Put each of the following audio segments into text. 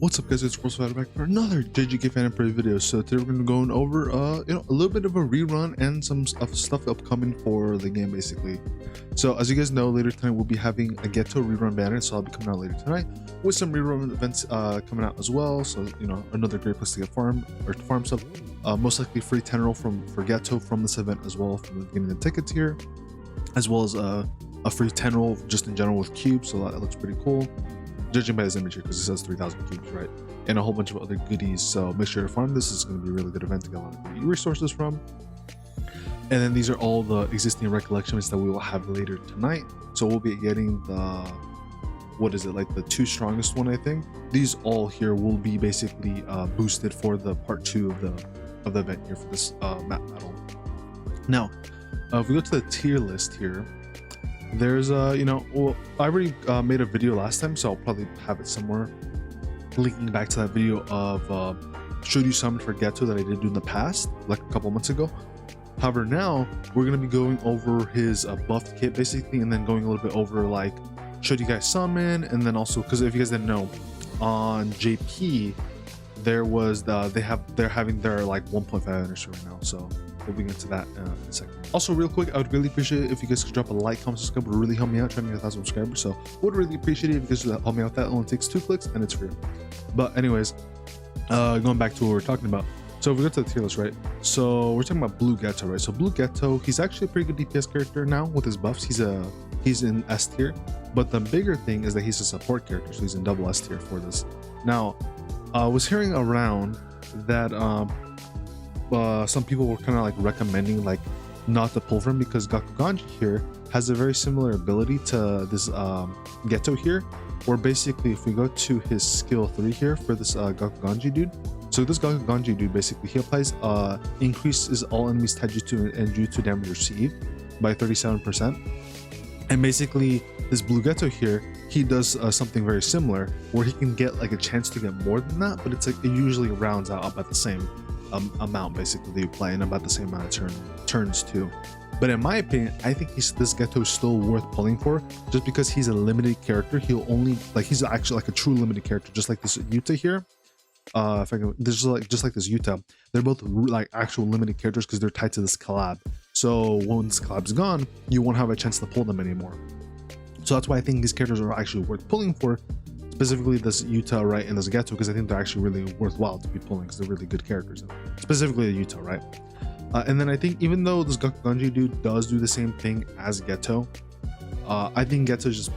What's up, guys? It's Spiderwolf back for another JJKPhantomparade video. So today we're going to be going over a little bit of a rerun and some stuff upcoming for the game, basically. So as you guys know, later tonight we'll be having a Geto rerun banner, so I'll be coming out later tonight with some rerun events coming out as well. So another great place to get farm stuff. Most likely free 10 roll for Geto from this event as well, from getting the tickets here, as well as a free 10 roll just in general with cubes. So that looks pretty cool, judging by his image here, because it says 3,000 cubes, right? And a whole bunch of other goodies. So make sure to farm. This is going to be a really good event to get a lot of resources from. And then these are all the existing recollections that we will have later tonight. So we'll be getting the, the 2 strongest one, I think. These all here will be basically boosted for the part 2 of the event here for this map battle. Now, if we go to the tier list here, there's I already made a video last time, so I'll probably have it somewhere linking back to that video of should you summon for Geto that I did do in the past, like a couple months ago. However, now we're going to be going over his buffed kit basically, and then going a little bit over like should you guys summon, and then also because if you guys didn't know, on JP there was they're having their like 1.5 anniversary right now, so we'll be into that in a second. Also, real quick, I would really appreciate it if you guys could drop a like, comment, subscribe. It would really help me out trying to get 1,000 subscribers. So would really appreciate it if you guys could help me out. That only takes 2 clicks and it's free. But anyways, going back to what we're talking about. So if we go to the tier list, right? So we're talking about Blue Geto, right? So Blue Geto, he's actually a pretty good DPS character now with his buffs. He's in S tier, but the bigger thing is that he's a support character, so he's in double S tier for this. Now, I was hearing around that some people were kind of like recommending like not to pull from him because Gakuganji here has a very similar ability to this Geto here, where basically if we go to his skill 3 here for this Gakuganji dude, so this Gakuganji dude basically he applies increases all enemies taijutsu and jutsu damage received by 37%, and basically this Blue Geto here, he does something very similar where he can get like a chance to get more than that, but it's like it usually rounds out up at the same amount basically that you play, and about the same amount of turns too. But in my opinion, I think this Geto is still worth pulling for, just because he's a limited character. He'll only he's actually like a true limited character, just like this Yuta here. Just like this Yuta, they're both like actual limited characters because they're tied to this collab. So when this collab's gone, you won't have a chance to pull them anymore. So that's why I think these characters are actually worth pulling for. Specifically this Yuta, right, and this Geto, because I think they're actually really worthwhile to be pulling because they're really good characters. Specifically the Yuta, right? And then I think even though this Gakuganji dude does do the same thing as Geto, I think Geto is just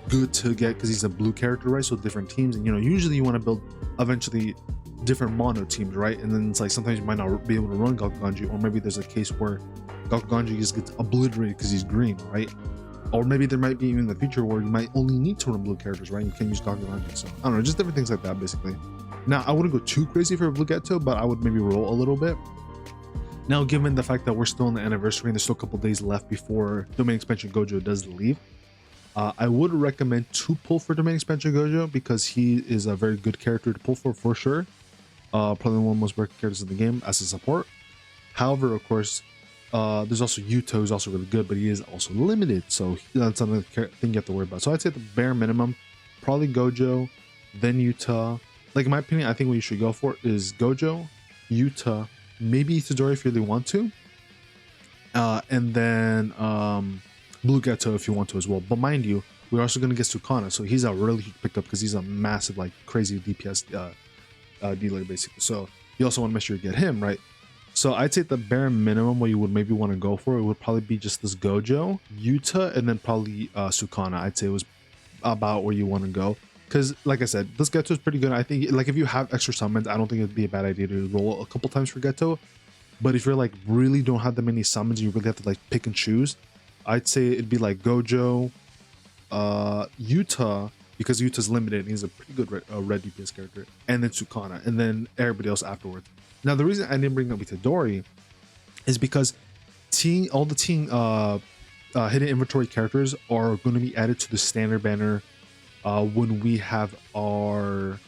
good to get because he's a blue character, right? So different teams, and usually you want to build eventually different mono teams, right? And then it's like sometimes you might not be able to run Gakuganji, or maybe there's a case where Gakuganji just gets obliterated because he's green, right? Or maybe there might be even in the future where you might only need to run blue characters, right? You can't use Gakuganji. So I don't know, just different things like that basically. Now I wouldn't go too crazy for Blue Geto, but I would maybe roll a little bit. Now, given the fact that we're still in the anniversary and there's still a couple days left before Domain Expansion Gojo does leave, I would recommend to pull for Domain Expansion Gojo because he is a very good character to pull for sure. Probably one of the most broken characters in the game as a support. However, of course, there's also Yuta, who's also really good, but he is also limited, so that's another thing you have to worry about. So I'd say the bare minimum, probably Gojo, then Yuta. Like in my opinion, I think what you should go for is Gojo, Yuta, maybe Itadori if you really want to, and then Blue Geto if you want to as well. But mind you, we're also going to get Sukuna, so he's a really huge pickup because he's a massive, like crazy DPS dealer basically. So you also want to make sure you get him, right? So I'd say the bare minimum what you would maybe want to go for, it would probably be just this Gojo, Yuta, and then probably Sukuna. I'd say it was about where you want to go. Because like I said, this Geto is pretty good. I think like if you have extra summons, I don't think it'd be a bad idea to roll a couple times for Geto. But if you're like really don't have that many summons, you really have to like pick and choose, I'd say it'd be like Gojo, Yuta, because Yuta's limited and he's a pretty good red DPS character, and then Sukuna, and then everybody else afterwards. Now the reason I didn't bring up Itadori is because all the hidden inventory characters are going to be added to the standard banner when we have the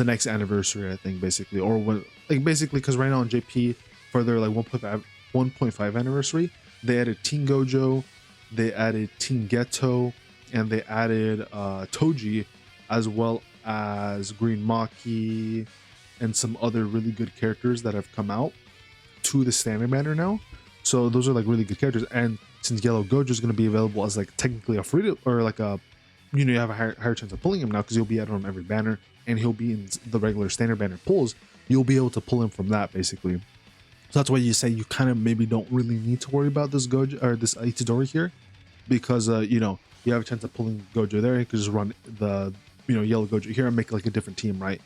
next anniversary, I think, basically, or when basically because right now on JP for their like 1.5 anniversary, they added Team Gojo, they added Team Geto, and they added Toji, as well as Green Maki and some other really good characters that have come out to the standard banner now. So those are like really good characters. And since Yellow Gojo is going to be available as like technically a free to, or like a, you know, you have a higher chance of pulling him now because you'll be out on every banner and he'll be in the regular standard banner pulls. You'll be able to pull him from that basically. So that's why you say you kind of maybe don't really need to worry about this Gojo or this Itadori here, because you know, you have a chance of pulling Gojo there. You could just run the, you know, Yellow Gojo here and make like a different team, right?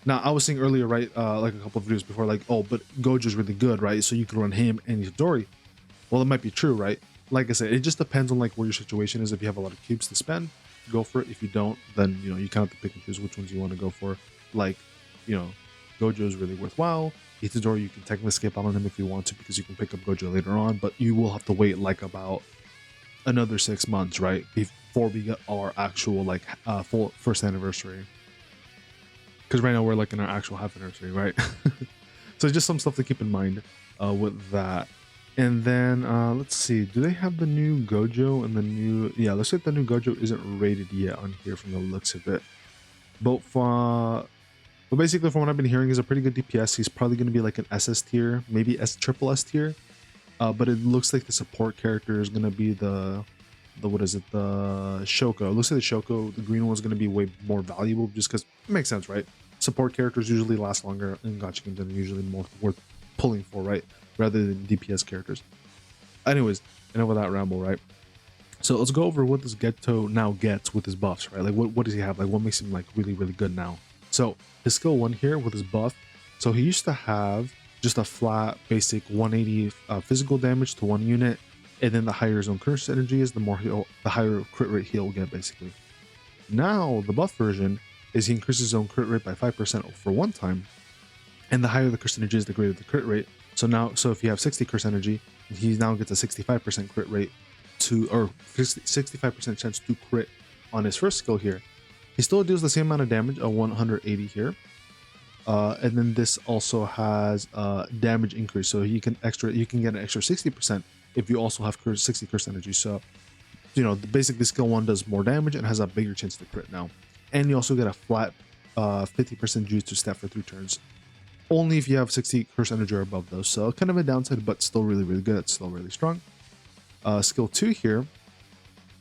Now I was saying earlier, right, like a couple of videos before, like, oh, but Gojo's really good, right? So you could run him and Itadori. Well, it might be true, right? Like I said, it just depends on like where your situation is. If you have a lot of cubes to spend, go for it. If you don't, then you know, you kind of have to pick and choose which ones you want to go for. Like, you know, Gojo is really worthwhile. Itadori, you can technically skip out on him if you want to because you can pick up Gojo later on, but you will have to wait like about another 6 months, right, before we get our actual like full first anniversary. Because right now we're like in our actual half anniversary, right? So just some stuff to keep in mind with that. And then let's see, do they have the new Gojo and the new, yeah, looks like the new Gojo isn't rated yet on here from the looks of it. But basically from what I've been hearing, he's a pretty good DPS. He's probably going to be like an SS tier, maybe triple S tier. But it looks like the support character is going to be the what is it, the Shoko. It looks like the Shoko, the green one, is going to be way more valuable just because it makes sense, right? Support characters usually last longer in gacha games and are usually more worth pulling for, right? Rather than DPS characters. Anyways, enough of that ramble, right? So let's go over what this Geto now gets with his buffs, right? Like what does he have? Like what makes him like really, really good now? So his skill 1 here with his buff. So he used to have just a flat basic 180 physical damage to 1 unit, and then the higher his own curse energy is, the higher crit rate he'll get basically. Now the buff version is he increases his own crit rate by 5% for 1 time, and the higher the curse energy is, the greater the crit rate. So if you have 60 curse energy, he now gets a 65% crit rate to, or 65% chance to crit on his first skill here. He still deals the same amount of damage, a 180 here. And then this also has damage increase, so you can get an extra 60% if you also have 60 curse energy. So, you know, basically skill 1 does more damage and has a bigger chance to crit now. And you also get a flat 50% Jujutsu stat for 3 turns. Only if you have 60 curse energy or above those. So kind of a downside, but still really, really good. It's still really strong. Skill 2 here.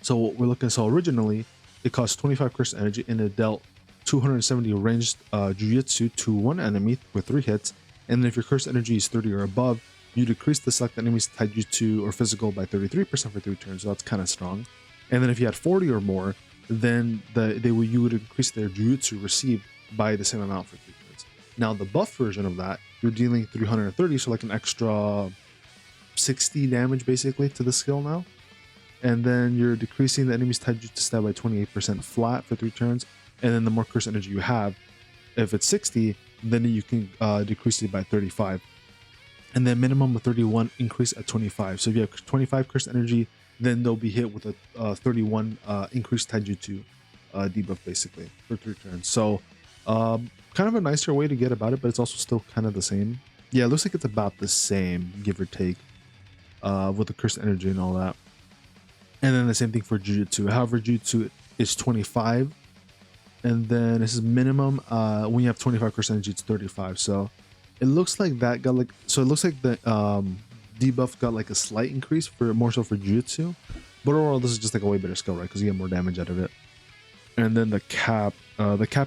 So what we're looking at, so originally it cost 25 curse energy and it dealt 270 ranged Jujutsu to 1 enemy with 3 hits. And then if your curse energy is 30 or above, you decrease the select enemy's taijutsu or physical by 33% for 3 turns. So that's kind of strong. And then if you had 40 or more, then you would increase their Jujutsu received by the same amount for 3 turns. Now the buff version of that, you're dealing 330, so like an extra 60 damage basically to the skill now. And then you're decreasing the enemy's taijutsu stat by 28% flat for 3 turns. And then the more curse energy you have, if it's 60, then you can decrease it by 35. And then minimum of 31 increase at 25. So if you have 25 curse energy, then they'll be hit with a 31 increased taijutsu debuff basically for 3 turns. So kind of a nicer way to get about it, but it's also still kind of the same. Yeah, it looks like it's about the same, give or take, with the curse energy and all that. And then the same thing for Jujutsu. However, Jujutsu is 25. And then this is minimum. When you have 25 curse energy, it's 35. So it looks like that got like, so it looks like the debuff got like a slight increase for more so for Jujutsu. But overall, this is just like a way better skill, right? Because you get more damage out of it. And then the cap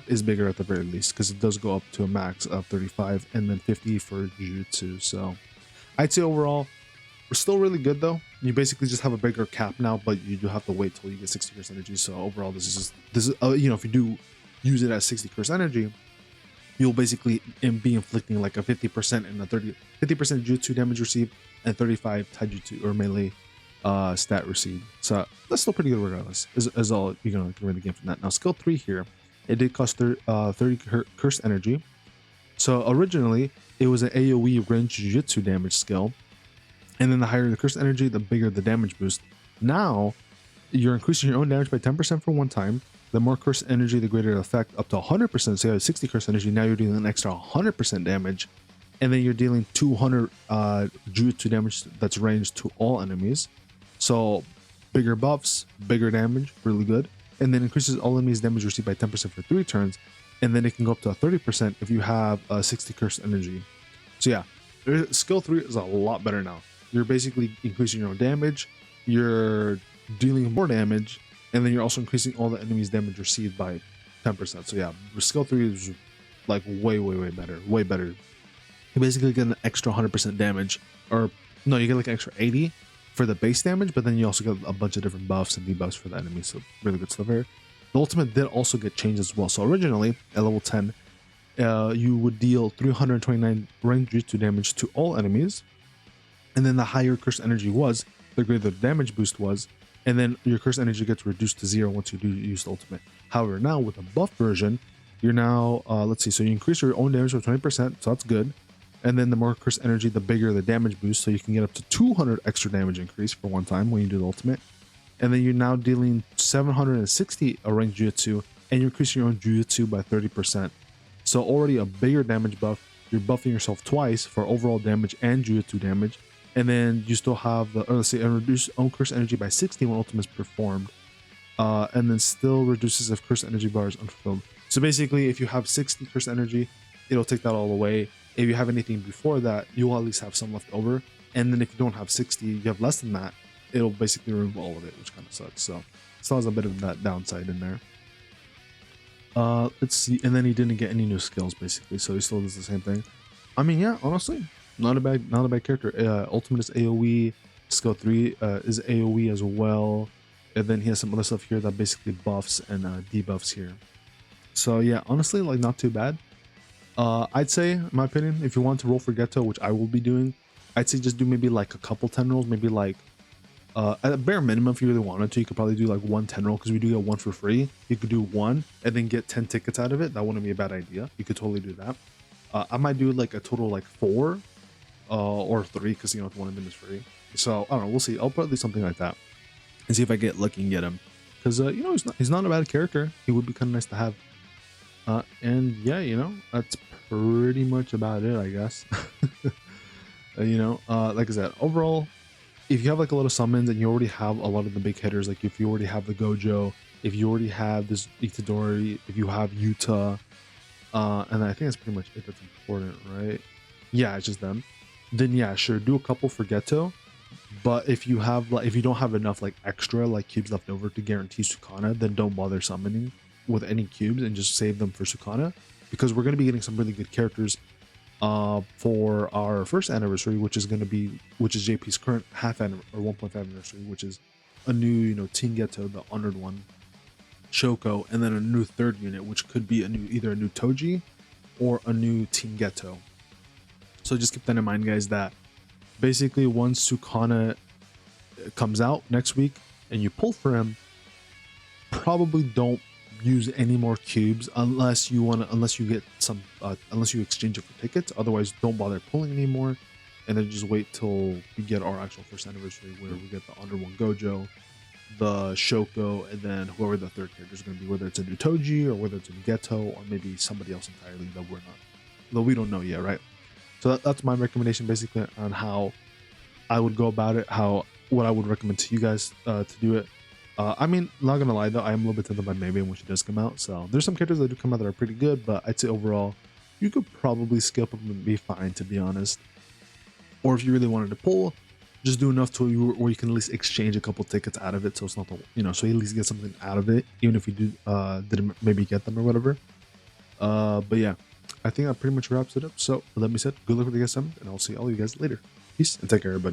is bigger at the very least because it does go up to a max of 35 and then 50 for Jujutsu. So I'd say overall, we're still really good though. You basically just have a bigger cap now, but you do have to wait till you get 60 curse energy. So overall, this is you know, if you do use it as 60 curse energy, you'll basically be inflicting like a 50% and a 50% jutsu damage received and 35 taijutsu or melee stat received. So that's still pretty good regardless. Is all you're gonna really get from that. Now skill 3 here, it did cost 30 curse energy. So originally it was an AoE range jutsu damage skill. And then the higher the curse energy, the bigger the damage boost. Now, you're increasing your own damage by 10% for 1 time. The more curse energy, the greater the effect, up to 100%. So you have 60 curse energy. Now you're dealing an extra 100% damage. And then you're dealing 200 jutsu damage that's ranged to all enemies. So bigger buffs, bigger damage, really good. And then increases all enemies' damage received by 10% for 3 turns. and then it can go up to a 30% if you have 60 curse energy. So yeah, skill 3 is a lot better now. You're basically increasing your own damage, you're dealing more damage, and then you're also increasing all the enemies' damage received by 10%. So yeah, skill 3 is like way better, way better. You basically get an extra 100% damage, or no, you get like an extra 80 for the base damage, but then you also get a bunch of different buffs and debuffs for the enemies. So really good stuff here. The ultimate did also get changed as well. So originally at level 10, you would deal 329 range Jujutsu damage to all enemies, and then the higher curse energy was, the greater the damage boost was, and then your curse energy gets reduced to 0 once you do use the ultimate. However, now with the buff version, you're now let's see, so you increase your own damage by 20%, so that's good, and then the more curse energy, the bigger the damage boost, so you can get up to 200 extra damage increase for one time when you do the ultimate. And then you're now dealing 760 range Jujutsu, and you're increasing your own Jujutsu by 30%. So already a bigger damage buff. You're buffing yourself twice for overall damage and Jujutsu damage. And then you still have the, or let's say, reduce own curse energy by 60 when ultimate is performed. And then still reduces if curse energy bar is unfulfilled. So basically, if you have 60 curse energy, it'll take that all away. If you have anything before that, you'll at least have some left over. And then if you don't have 60, you have less than that, it'll basically remove all of it, which kind of sucks. So still has a bit of that downside in there. Let's see, and then he didn't get any new skills basically, so he still does the same thing. I mean, yeah, honestly, not a bad character. Ultimate is AoE, skill 3 is AoE as well, and then he has some other stuff here that basically buffs and debuffs here. So yeah, honestly, like not too bad. I'd say, in my opinion, if you want to roll for Geto, which I will be doing, I'd say just do maybe like a couple 10 rolls, maybe like at a bare minimum, if you really wanted to, you could probably do like 1 10 roll, because we do get 1 for free. You could do 1 and then get 10 tickets out of it. That wouldn't be a bad idea. You could totally do that. I might do like a total like 4 or 3, because you know, one of them is free. So I don't know, we'll see. I'll probably do something like that and see if I get lucky and get him, because you know, he's not a bad character. He would be kind of nice to have. And yeah, you know, that's pretty much about it, I guess. You know, like I said, overall, if you have like a lot of summons and you already have a lot of the big hitters, like if you already have the Gojo, if you already have this Itadori, if you have Yuta, and I think that's pretty much it that's important, right? Yeah, it's just them. Then yeah, sure, do a couple for Geto. But if you have like, if you don't have enough like extra like cubes left over to guarantee Sukana, then don't bother summoning with any cubes and just save them for Sukana, because we're going to be getting some really good characters for our first anniversary, which is JP's current half or 1.5 anniversary, which is a new, you know, Teen Geto, the honored one, Shoko, and then a new third unit, which could be either a new Toji or a new Teen Geto. So just keep that in mind, guys, that basically once Sukana comes out next week and you pull for him, probably don't use any more cubes unless you get some unless you exchange it for tickets. Otherwise, don't bother pulling anymore, and then just wait till we get our actual first anniversary, where we get the under one Gojo, the Shoko, and then whoever the third character is going to be, whether it's a new Toji or whether it's a new Geto or maybe somebody else entirely that we don't know yet, right? So that's my recommendation basically on how I would go about it, what I would recommend to you guys to do it. I mean, not gonna lie though, I am a little bit tempted by Maybe when she does come out. So there's some characters that do come out that are pretty good, but I'd say overall, you could probably skip them and be fine, to be honest. Or if you really wanted to pull, just do enough to where you can at least exchange a couple tickets out of it, so it's not so you at least get something out of it, even if you didn't maybe get them or whatever. But yeah, I think that pretty much wraps it up. So with that being said, good luck with the guys, and I'll see all of you guys later. Peace and take care, everybody.